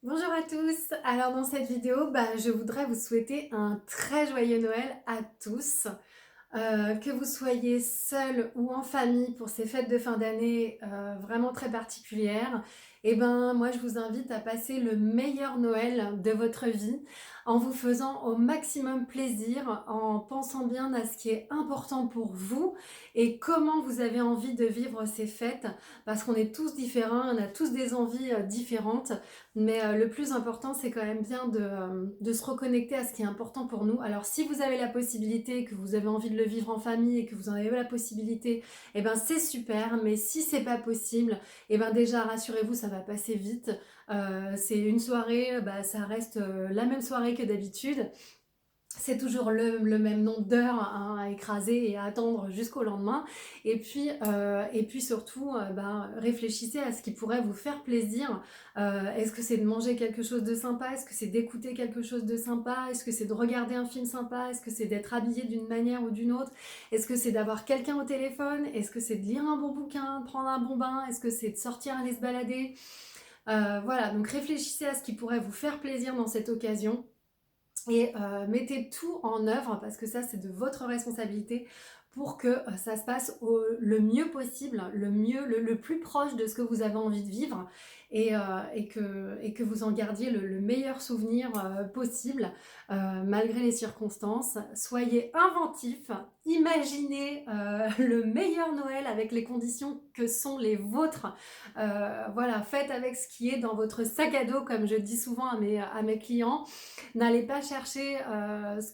Bonjour à tous. Alors dans cette vidéo, je voudrais vous souhaiter un très joyeux Noël à tous. Que vous soyez seul ou en famille pour ces fêtes de fin d'année vraiment très particulières, et ben moi je vous invite à passer le meilleur Noël de votre vie en vous faisant au maximum plaisir, en pensant bien à ce qui est important pour vous et comment vous avez envie de vivre ces fêtes, parce qu'on est tous différents, on a tous des envies différentes, mais le plus important c'est quand même bien de se reconnecter à ce qui est important pour nous. Alors si vous avez la possibilité, que vous avez envie de le vivre en famille et que vous en avez la possibilité, et ben c'est super, mais si c'est pas possible, et ben déjà rassurez-vous, ça va passer vite. C'est une soirée, ça reste la même soirée que d'habitude. C'est toujours le même nombre d'heures hein, à écraser et à attendre jusqu'au lendemain. Et puis surtout, réfléchissez à ce qui pourrait vous faire plaisir. Est-ce que c'est de manger quelque chose de sympa? Est-ce que c'est d'écouter quelque chose de sympa? Est-ce que c'est de regarder un film sympa? Est-ce que c'est d'être habillé d'une manière ou d'une autre? Est-ce que c'est d'avoir quelqu'un au téléphone? Est-ce que c'est de lire un bon bouquin, de prendre un bon bain? Est-ce que c'est de sortir aller se balader? Voilà, donc réfléchissez à ce qui pourrait vous faire plaisir dans cette occasion. Et mettez tout en œuvre, parce que ça c'est de votre responsabilité, pour que ça se passe le mieux possible, le plus proche de ce que vous avez envie de vivre, et que vous en gardiez le meilleur souvenir possible, malgré les circonstances. Soyez inventifs, imaginez le meilleur Noël avec les conditions que sont les vôtres. Voilà, faites avec ce qui est dans votre sac à dos, comme je dis souvent à mes clients. N'allez pas chercher ce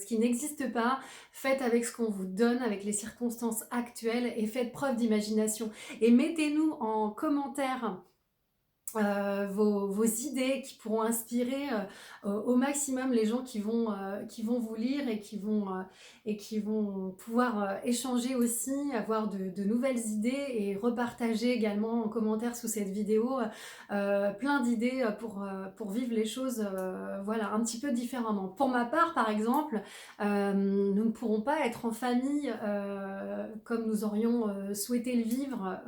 qui n'existe pas. Faites avec ce qu'on vous donne, avec les circonstances actuelles, et faites preuve d'imagination. Et mettez-nous en commentaire vos idées qui pourront inspirer au maximum les gens qui vont vous lire, et qui vont pouvoir échanger aussi, avoir de nouvelles idées, et repartager également en commentaire sous cette vidéo plein d'idées pour vivre les choses voilà, un petit peu différemment. Pour ma part, par exemple, nous ne pourrons pas être en famille comme nous aurions souhaité le vivre,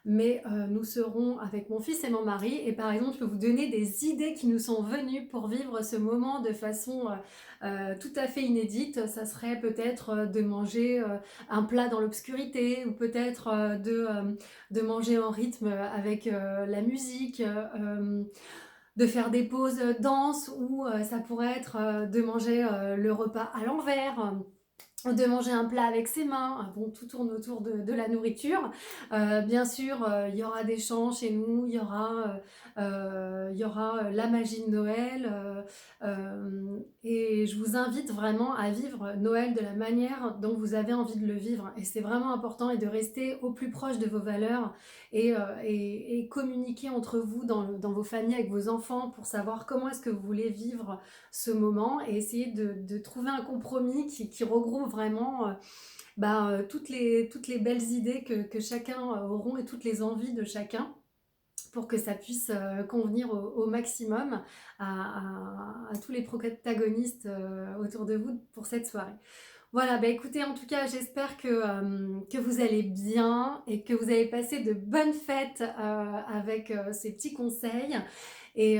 mais nous serons avec mon fils et mon mari. Et par exemple, je peux vous donner des idées qui nous sont venues pour vivre ce moment de façon tout à fait inédite. Ça serait peut-être de manger un plat dans l'obscurité, ou peut-être de manger en rythme avec la musique, de faire des pauses danse, ou ça pourrait être de manger le repas à l'envers, de manger un plat avec ses mains. Bon, tout tourne autour de la nourriture. Bien sûr, il y aura des chants chez nous, il y aura la magie de Noël, et je vous invite vraiment à vivre Noël de la manière dont vous avez envie de le vivre. Et c'est vraiment important, et de rester au plus proche de vos valeurs, et communiquer entre vous dans vos familles, avec vos enfants, pour savoir comment est-ce que vous voulez vivre ce moment, et essayer de trouver un compromis qui regroupe vraiment toutes les belles idées que chacun auront, et toutes les envies de chacun, pour que ça puisse convenir au maximum à tous les protagonistes autour de vous pour cette soirée. Voilà, écoutez, en tout cas, j'espère que vous allez bien, et que vous avez passé de bonnes fêtes avec ces petits conseils, et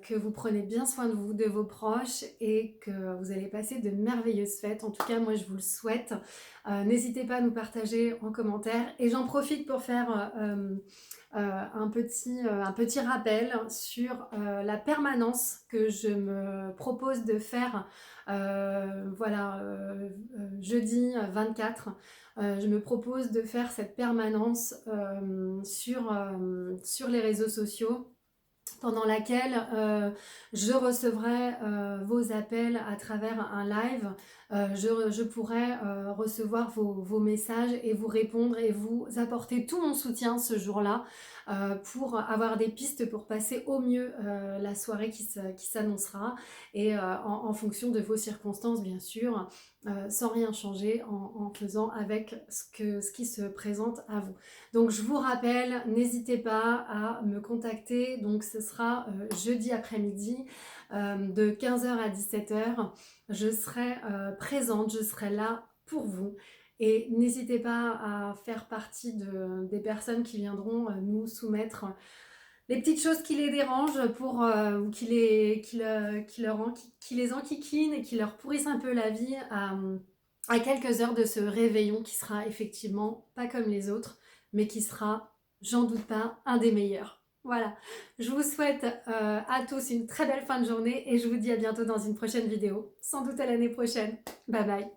que vous prenez bien soin de vous, de vos proches, et que vous allez passer de merveilleuses fêtes. En tout cas, moi, je vous le souhaite. N'hésitez pas à nous partager en commentaire. Et j'en profite pour faire un petit rappel sur la permanence que je me propose de faire. Voilà, jeudi 24, je me propose de faire cette permanence sur les réseaux sociaux, pendant laquelle je recevrai vos appels à travers un live. Je pourrai recevoir vos messages, et vous répondre, et vous apporter tout mon soutien ce jour-là, pour avoir des pistes pour passer au mieux la soirée qui s'annoncera, et en fonction de vos circonstances, bien sûr, sans rien changer, en faisant avec ce qui se présente à vous. Donc je vous rappelle, n'hésitez pas à me contacter. Donc ce sera jeudi après-midi, de 15h à 17h. Je serai présente, je serai là pour vous. Et n'hésitez pas à faire partie des personnes qui viendront nous soumettre les petites choses qui les dérangent ou qui les enquiquinent et qui leur pourrissent un peu la vie à quelques heures de ce réveillon qui sera effectivement pas comme les autres, mais qui sera, j'en doute pas, un des meilleurs. Voilà, je vous souhaite à tous une très belle fin de journée et je vous dis à bientôt dans une prochaine vidéo, sans doute à l'année prochaine. Bye bye.